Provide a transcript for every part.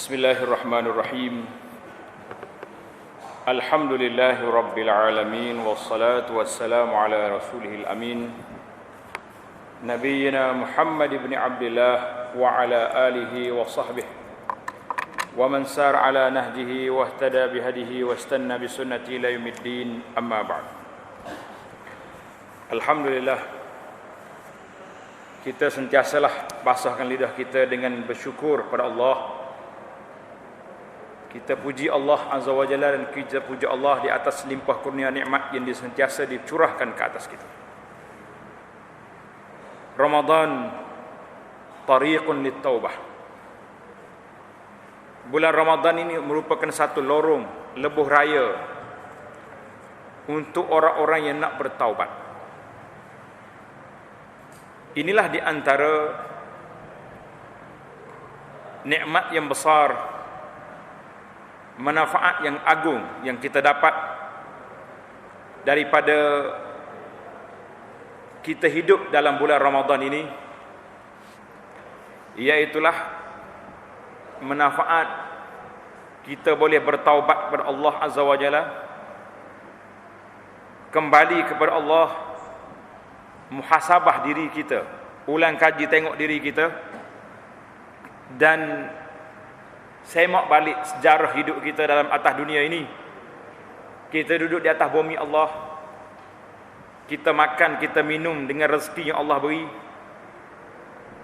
Bismillahirrahmanirrahim. Alhamdulillahi rabbil alamin, wassalatu wassalamu ala rasulihil amin, nabiyyina Muhammad ibn Abdullah wa ala alihi wa sahbihi wa man sar ala nahjihi wa ihtada bihadihi wa istanna bisunnati ila yaumiddin, amma ba'd. Alhamdulillah, kita sentiasalah basahkan lidah kita dengan bersyukur pada Allah. Kita puji Allah Azza wa Jalla dan kita puji Allah di atas limpah kurnia nikmat yang sentiasa dicurahkan ke atas kita. Ramadan tariqun lit-taubah. Bulan Ramadan ini merupakan satu lorong lebuh raya untuk orang-orang yang nak bertaubat. Inilah di antara nikmat yang besar, manfaat yang agung yang kita dapat daripada kita hidup dalam bulan Ramadan ini, iaitulah manfaat kita boleh bertaubat kepada Allah Azza wa Jalla, kembali kepada Allah, muhasabah diri kita, ulang kaji tengok diri kita, dan semak balik sejarah hidup kita dalam atas dunia ini. Kita duduk di atas bumi Allah, kita makan, kita minum dengan rezeki yang Allah beri,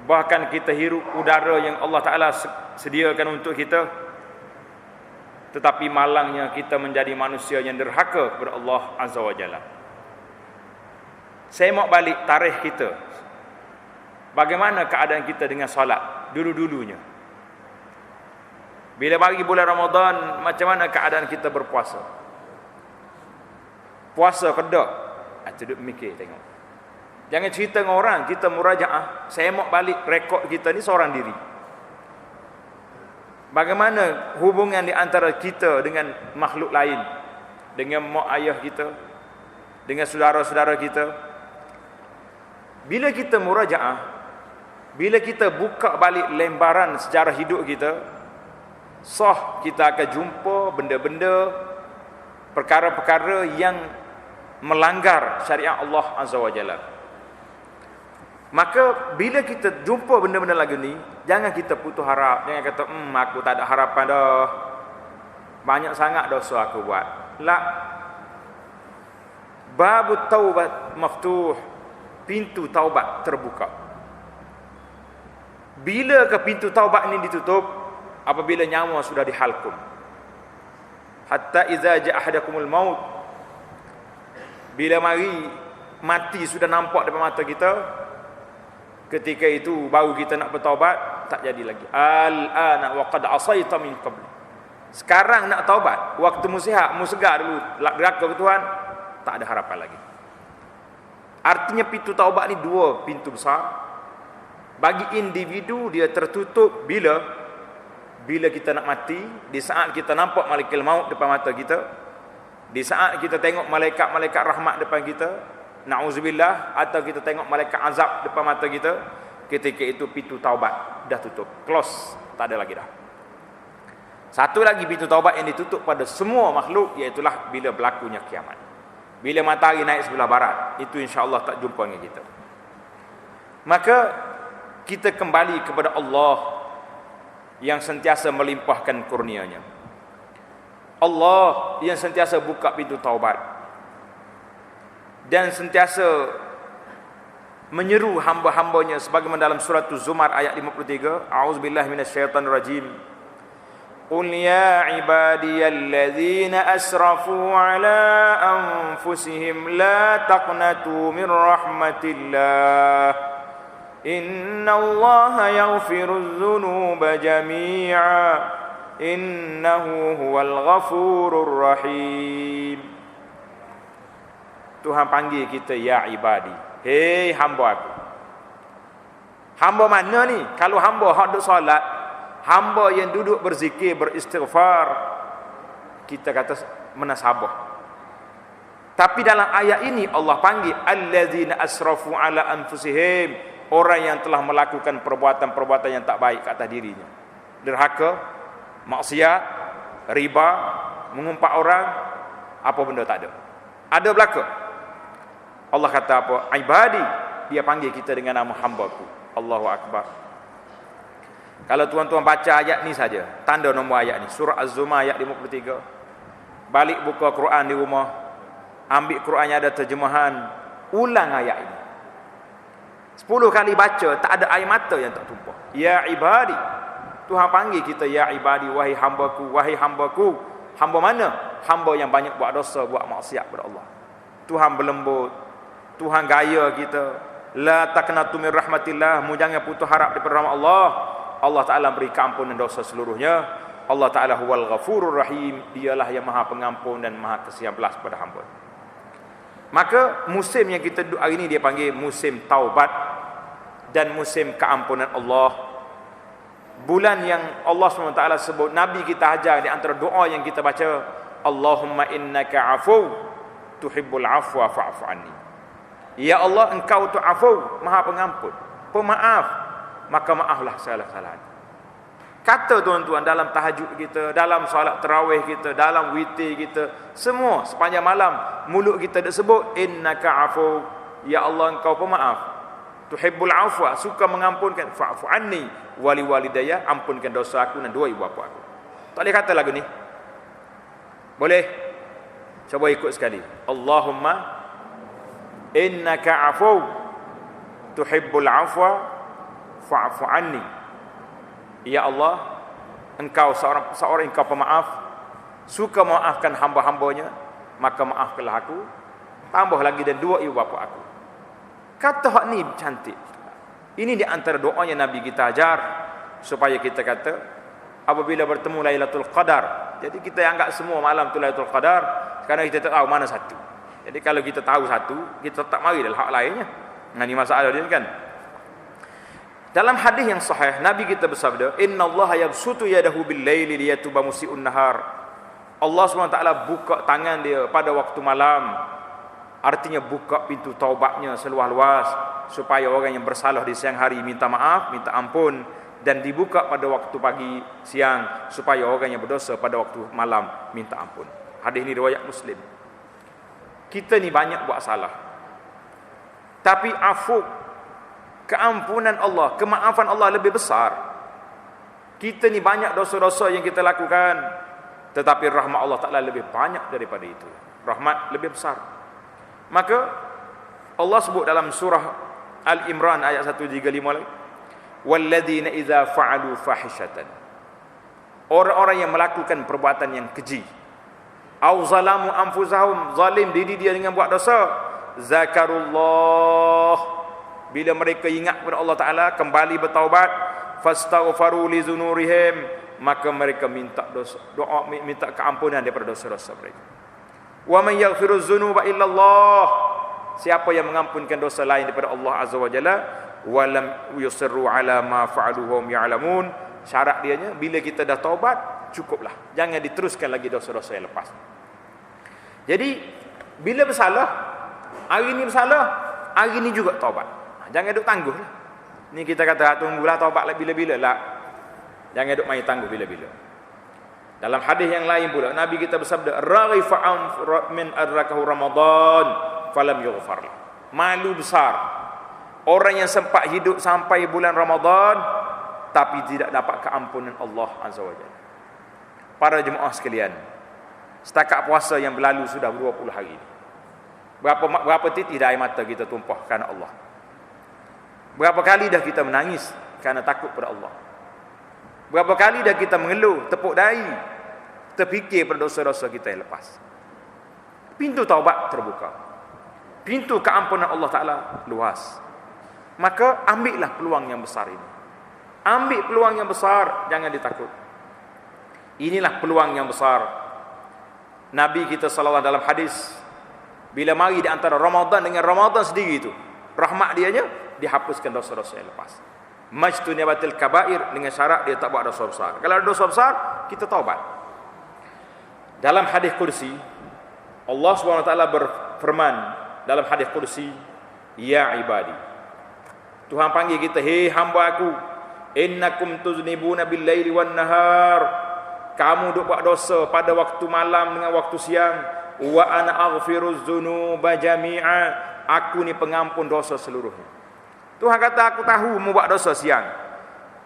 bahkan kita hirup udara yang Allah Ta'ala sediakan untuk kita. Tetapi malangnya kita menjadi manusia yang derhaka kepada Allah Azza wa Jalla. Semak balik tarikh kita, bagaimana keadaan kita dengan solat dulu-dulunya. Bila bagi bulan Ramadan, macam mana keadaan kita berpuasa? Puasa ke tak? Duduk mikir tengok. Jangan cerita dengan orang, kita murajaah, semak balik rekod kita ni seorang diri. Bagaimana hubungan di antara kita dengan makhluk lain, dengan mak ayah kita, dengan saudara-saudara kita. Bila kita murajaah, bila kita buka balik lembaran sejarah hidup kita, kita akan jumpa benda-benda, perkara-perkara yang melanggar syariat Allah Azza wa Jalla. Maka bila kita jumpa benda-benda lagi ni, jangan kita putus harap. Jangan kata, aku tak ada harapan dah, banyak sangat dosa aku buat. La, babut taubat maftuh, pintu taubat terbuka. Bila ke pintu taubat ini ditutup? Apabila nyawa sudah dihalkum. Hatta iza ja'a ahadakumul maut, bila mati sudah nampak depan mata kita, ketika itu baru kita nak bertaubat, tak jadi lagi. Al-ana wa qad asaita min qabl. Sekarang nak taubat, waktu mu sihat, mu segar dulu, deraka ke Tuhan, tak ada harapan lagi. Artinya pintu taubat ni dua pintu besar. Bagi individu dia tertutup bila kita nak mati, di saat kita nampak malaikat maut depan mata kita, di saat kita tengok malaikat-malaikat rahmat depan kita, na'udzubillah, atau kita tengok malaikat azab depan mata kita, ketika itu pintu taubat dah tutup, close, tak ada lagi dah. Satu lagi pintu taubat yang ditutup pada semua makhluk, iaitulah bila berlakunya kiamat. Bila matahari naik sebelah barat, itu insya-Allah tak jumpa dengan kita. Maka kita kembali kepada Allah yang sentiasa melimpahkan kurnia-Nya. Allah yang sentiasa buka pintu taubat dan sentiasa menyeru hamba-hambanya sebagaimana dalam surah Az-Zumar ayat 53, a'udzubillahi minasyaitonirrajim. Qul ya ibadiyalladzina asrafu ala anfusihim la taqnatu min rahmatillah. Inna Allah yaghfirudz dzunuba jami'a, innahu huwal ghafurur rahim. Tuhan panggil kita, ya ibadi, hei hamba aku. Hamba mana ni? Kalau hamba hak duduk solat, hamba yang duduk berzikir, beristighfar, kita kata menasabah. Tapi dalam ayat ini Allah panggil allazina asrafu ala anfusihim, orang yang telah melakukan perbuatan-perbuatan yang tak baik ke atas dirinya. Derhaka, maksiat, riba, mengumpat orang, apa benda tak ada. Ada belaka. Allah kata apa? Ibadi, dia panggil kita dengan nama hamba-Ku. Allahu akbar. Kalau tuan-tuan baca ayat ni saja, tanda nombor ayat ni, surah Az-Zumar ayat 53. Balik buka Quran di rumah, ambil Quran yang ada terjemahan, ulang ayat ini. 10 kali baca, tak ada air mata yang tak tumpah. Ya ibadi, Tuhan panggil kita, ya ibadi, wahai hamba-Ku, wahai hamba-Ku. Hamba mana? Hamba yang banyak buat dosa, buat maksiat kepada Allah. Tuhan berlembut, Tuhan gaya kita. La taqnatu min rahmatillah, mu jangan putus harap daripada rahmat Allah. Allah Ta'ala beri keampunan dosa seluruhnya. Allah Ta'ala huwal ghafurur rahim, dialah yang maha pengampun dan maha kasihan belas kepada hamba. Maka musim yang kita duduk hari ini dia panggil musim taubat dan musim keampunan Allah. Bulan yang Allah SWT sebut, Nabi kita ajar di antara doa yang kita baca, Allahumma innaka afu tuhibbul afwa fa'fu anni. Ya Allah, engkau tu afu, maha pengampun, pemaaf, maka maaflah salah-salah. Kata tuan-tuan, dalam tahajud kita, dalam solat tarawih kita, dalam witir kita, semua sepanjang malam mulut kita disebut innaka afu, ya Allah engkau pemaaf, tuhibbul afwa, suka mengampunkan, fa'fu anni wali walidayya, ampunkan dosa aku dan dua ibu bapa aku. Tak boleh kata lagu ni? Boleh? Cuba ikut sekali. Allahumma innaka afu tuhibbul afwa fa'fu anni. Ya Allah, engkau seorang engkau pemaaf, suka memaafkan hamba-hambanya, maka maafkanlah aku, tambah lagi dan dua ibu bapa aku. Kata hak ni cantik. Ini di antara doanya Nabi kita ajar, supaya kita kata apabila bertemu Lailatul Qadar. Jadi kita anggap semua malam tu Lailatul Qadar, kerana kita tak tahu mana satu. Jadi kalau kita tahu satu, kita tak mari dalam hak lainnya. Nah, ini masalah dia kan. Dalam hadis yang sahih, Nabi kita bersabda, innallaha yabsutu yadahu bil-laili liyatuba musii'un nahar. Allah SWT buka tangan dia pada waktu malam, artinya buka pintu taubatnya seluas-luas, supaya orang yang bersalah di siang hari minta maaf, minta ampun, dan dibuka pada waktu pagi, siang, supaya orang yang berdosa pada waktu malam minta ampun. Hadis ini riwayat Muslim. Kita ni banyak buat salah, tapi afu, keampunan Allah, kemaafan Allah lebih besar. Kita ni banyak dosa-dosa yang kita lakukan, tetapi rahmat Allah Ta'ala lebih banyak daripada itu. Rahmat lebih besar. Maka Allah sebut dalam surah Al-Imran ayat 135 lagi, walladzina idza fa'alu fahishatan, orang-orang yang melakukan perbuatan yang keji, au zalamu anfusahum, zalim diri dia dengan buat dosa, zakarullah, bila mereka ingat kepada Allah Ta'ala, kembali bertaubat, fastaghfaru li dzunurihim, maka mereka minta doa, minta keampunan daripada dosa-dosa mereka. Wa man yaghfiru dzunuba illa Allah, siapa yang mengampunkan dosa lain daripada Allah Azza wa Jalla, wa lam yusirru ala ma fa'alu hum ya'lamun. Syarat dianya, bila kita dah taubat, cukuplah, jangan diteruskan lagi dosa-dosa yang lepas. Jadi bila bersalah, hari ni bersalah, hari ni juga taubat. Jangan duk tangguh lah. Ni kita kata tunggulah taubat bila-bila lah. Jangan duk main tangguh bila-bila. Dalam hadis yang lain pula, Nabi kita bersabda, raghifa min adrakahu Ramadan falam yughfar. Malu besar orang yang sempat hidup sampai bulan Ramadan tapi tidak dapat keampunan Allah Azza wa Jalla. Para jemaah sekalian, setakat puasa yang berlalu sudah 20 hari. Berapa titik dah air mata kita tumpah kerana Allah. Berapa kali dah kita menangis kerana takut pada Allah. Berapa kali dah kita mengeluh, tepuk dahi, terfikir pada dosa-dosa kita yang lepas. Pintu taubat terbuka, pintu keampunan Allah Ta'ala luas. Maka ambillah peluang yang besar ini. Ambil peluang yang besar, jangan ditakut. Inilah peluang yang besar. Nabi kita sallallahu dalam hadis, bila mari di antara Ramadan dengan Ramadan sendiri itu, rahmat dianya, dihapuskan dosa-dosa yang lepas. Majtunibatil kabair, dengan syarat dia tak buat dosa besar. Kalau ada dosa besar, kita taubat. Dalam hadis kursi, Allah SWT berfirman dalam hadis kursi, ya ibadi, Tuhan panggil kita, hei hamba aku, innakum tuznibuna bil laili wan nahar, kamu duk buat dosa pada waktu malam dengan waktu siang, wa ana aghfiruz dzunuba jami'a, aku ni pengampun dosa seluruhnya. Tuhan kata aku tahu mau buat dosa siang,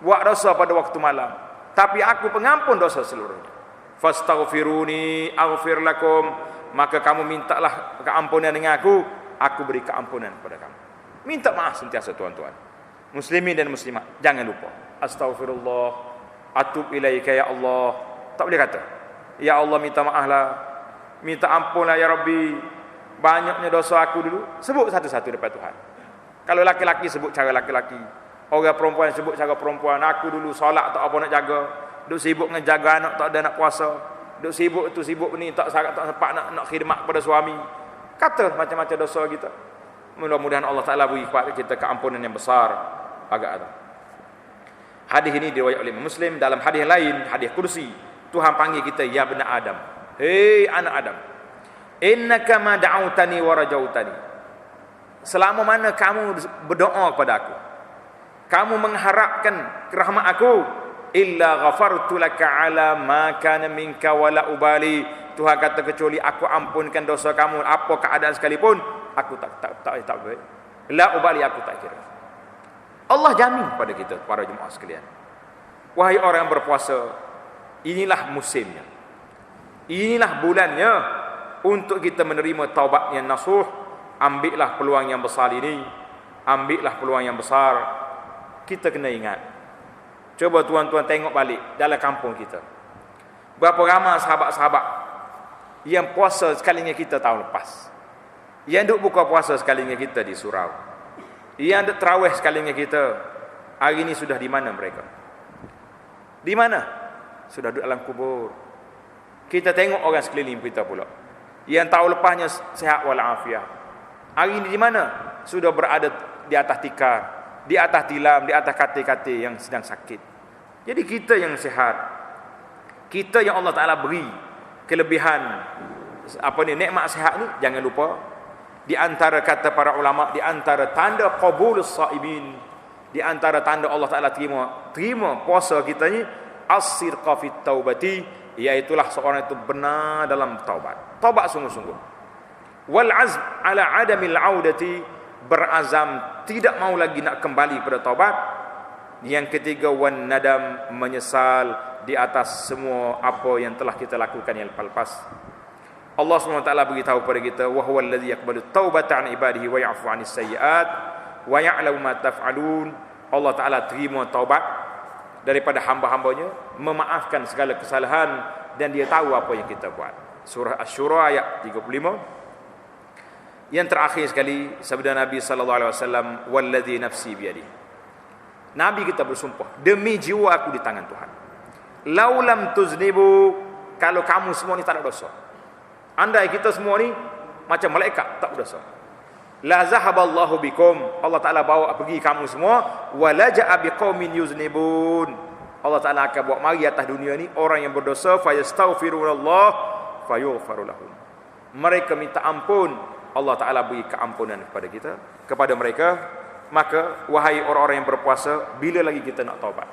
buat dosa pada waktu malam, tapi aku pengampun dosa seluruhnya. Fastaghfiruni aghfir lakum, maka kamu mintalah keampunan dengan aku beri keampunan kepada kamu. Minta maaf sentiasa tuan-tuan, muslimin dan muslimat, jangan lupa astaghfirullah, atub ilaika ya Allah. Tak boleh kata ya Allah minta maaflah, minta ampunlah ya Rabbi, banyaknya dosa aku dulu. Sebut satu-satu depan Tuhan. Kalau laki-laki sebut cara laki-laki, orang perempuan sebut cara perempuan. Aku dulu solat tak apa nak jaga, duk sibuk dengan jaga anak, tak ada nak puasa, duk sibuk tu sibuk ni, tak sempat nak khidmat pada suami. Kata macam-macam dosa kita. Mudah-mudahan Allah Taala beri kepada kita keampunan yang besar agak ada. Hadis ini diriwayatkan oleh Muslim. Dalam hadis lain, hadis kursi, Tuhan panggil kita ya bani Adam, hei anak Adam, innaka ma da'autani wa rajautani, selama mana kamu berdoa kepada aku, kamu mengharapkan rahmat aku, illa ghafartu laka ala ma kana minka wala ubali. Tuhan kata kecuali aku ampunkan dosa kamu apa keadaan sekalipun, aku tak la ubali, aku tak kira. Allah jamin pada kita para jemaah sekalian. Wahai orang yang berpuasa, inilah musimnya, inilah bulannya untuk kita menerima taubat yang nasuh. Ambillah peluang yang besar ini, ambillah peluang yang besar. Kita kena ingat, coba tuan-tuan tengok balik dalam kampung kita, berapa ramai sahabat-sahabat yang puasa sekali dengan kita tahun lepas, yang duk buka puasa sekali dengan kita di surau, yang duk tarawih sekali dengan kita. Hari ini sudah di mana mereka? Di mana? Sudah duduk dalam kubur. Kita tengok orang sekeliling kita pula, yang tahun lepasnya sihat walafiat, hari ini di mana? Sudah berada di atas tikar, di atas tilam, di atas katil-katil yang sedang sakit. Jadi kita yang sihat, kita yang Allah Taala beri kelebihan nikmat sihat ni, jangan lupa di antara kata para ulama, di antara tanda qabulus saimin, di antara tanda Allah Taala terima puasa kita ni, as-sirqa fit taubati, iaitulah seorang itu benar dalam taubat sungguh-sungguh. Wal azm ala adamil audati, berazam tidak mau lagi nak kembali pada taubat. Yang ketiga, wan nadam, menyesal di atas semua apa yang telah kita lakukan yang lepas. Allah SWT beritahu kepada kita, wa huwal ladzi yaqbalu taubata an ibadihi wa ya'fu 'anis sayyi'at wa ya'lamu ma taf'alun. Allah Taala terima taubat daripada hamba-hambanya, memaafkan segala kesalahan, dan dia tahu apa yang kita buat. Surah Asy-Syura ayat 35. Yang terakhir sekali, sabda Nabi sallallahu alaihi wasallam, wallazi nafsi biyadi, Nabi kita bersumpah, demi jiwa aku di tangan Tuhan, laulam tuznibu, kalau kamu semua ni tak ada dosa, andai kita semua ni macam malaikat tak berdosa, la zahaballahu bikum, Allah Taala bawa pergi kamu semua, wala ja'a biqaumin yuznibun, Allah Taala akan bawa mari atas dunia ni orang yang berdosa, fayastaghfirullah fayaghfiru lahum, mereka minta ampun, Allah Ta'ala beri keampunan kepada kita, kepada mereka. Maka wahai orang-orang yang berpuasa, bila lagi kita nak taubat?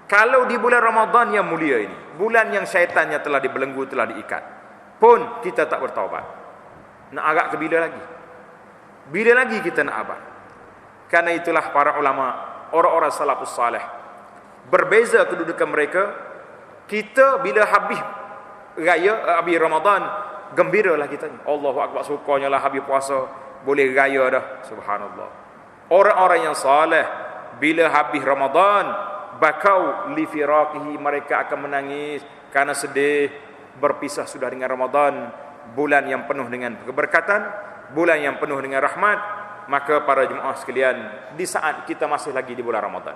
Kalau di bulan Ramadan yang mulia ini, bulan yang syaitannya telah dibelenggu, telah diikat, pun kita tak bertaubat, nak agak ke bila lagi? Bila lagi kita nak abad? Karena itulah para ulama, orang-orang salafus salih, berbeza kedudukan mereka. Kita bila habis raya, habis Ramadan, gembiralah kita, Allahu Akbar, sukanya lah habis puasa, boleh raya dah, subhanallah. Orang-orang yang saleh bila habis Ramadan, bakau li firaqihi, mereka akan menangis karena sedih berpisah sudah dengan Ramadan, bulan yang penuh dengan keberkatan, bulan yang penuh dengan rahmat. Maka para jemaah sekalian, di saat kita masih lagi di bulan Ramadan,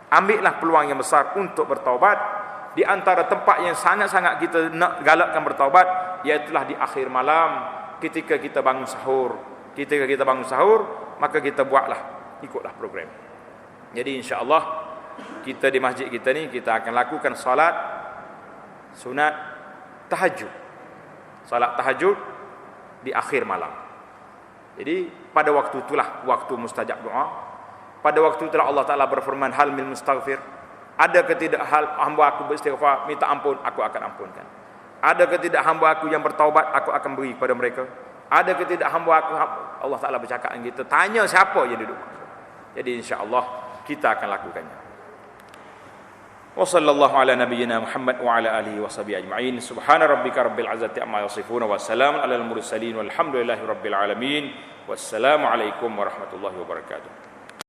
ambillah peluang yang besar untuk bertaubat. Di antara tempat yang sangat-sangat kita nak galakkan bertaubat, iaitulah di akhir malam, ketika kita bangun sahur. Ketika kita bangun sahur, maka kita ikutlah program. Jadi insya-Allah kita di masjid kita ni, kita akan lakukan salat sunat tahajud, salat tahajud di akhir malam. Jadi pada waktu itulah waktu mustajab doa. Pada waktu itulah Allah Taala berfirman, hal min mustaghfir, Ada ke tidak hamba aku beristighfar, minta ampun, aku akan ampunkan. Ada ke tidak hamba aku yang bertaubat, aku akan beri kepada mereka. Ada ke tidak hamba aku, Allah Ta'ala bercakap dengan kita, tanya siapa yang duduk. Jadi insya-Allah kita akan lakukannya. Wa sallallahu ala nabiyyina Muhammad wa ala alihi wa sahbihi ajma'in. Subhana rabbika rabbil izzati amma yasifun wa salamun alal mursalin walhamdulillahi rabbil alamin. Wassalamu alaikum warahmatullahi wabarakatuh.